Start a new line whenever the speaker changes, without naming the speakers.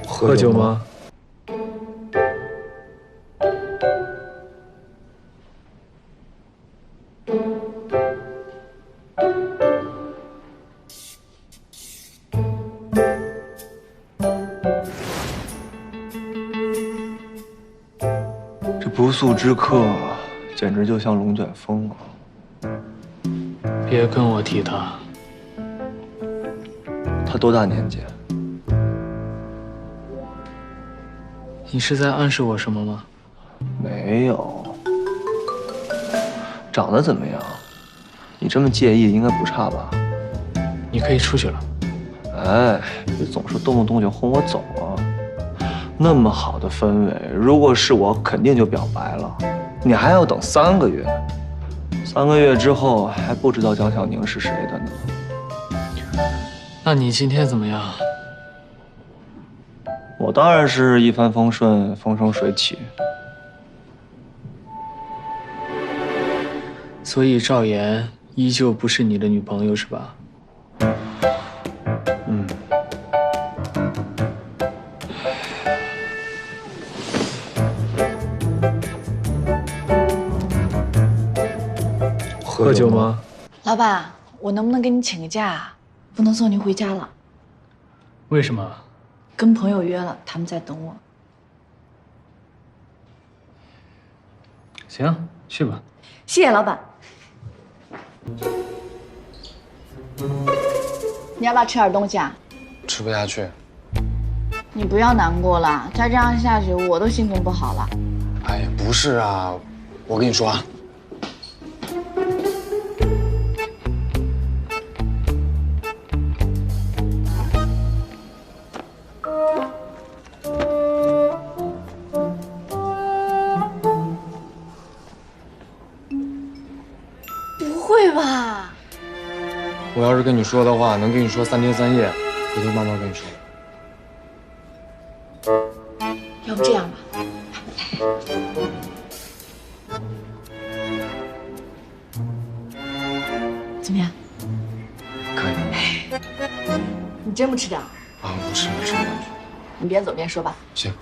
喝酒吗？
这不速之客，简直就像龙卷风啊！
别跟我提他。
他多大年纪？
你是在暗示我什么吗？
没有。长得怎么样？你这么介意，应该不差吧？
你可以出去了。
哎，别总是动不动就轰我走啊！那么好的氛围，如果是我，肯定就表白了。你还要等3个月，3个月之后还不知道江小宁是谁的呢。
那你今天怎么样？
我当然是一帆风顺，风生水起。
所以赵岩依旧不是你的女朋友是吧？
嗯。
喝酒吗？
老板，我能不能给你请个假？不能送你回家了。
为什么？
跟朋友约了，他们在等我。
行，去吧。
谢谢老板。你要不要吃点东西啊？
吃不下去。
你不要难过了，再这样下去，我都心情不好了。
哎呀，不是啊，我跟你说啊，
不会吧？
我要是跟你说的话，能跟你说3天3夜，回头慢慢跟你说。
要不这样吧，怎么样？
可以
你真不吃点？
啊，不吃不吃，
你边走边说吧。
行。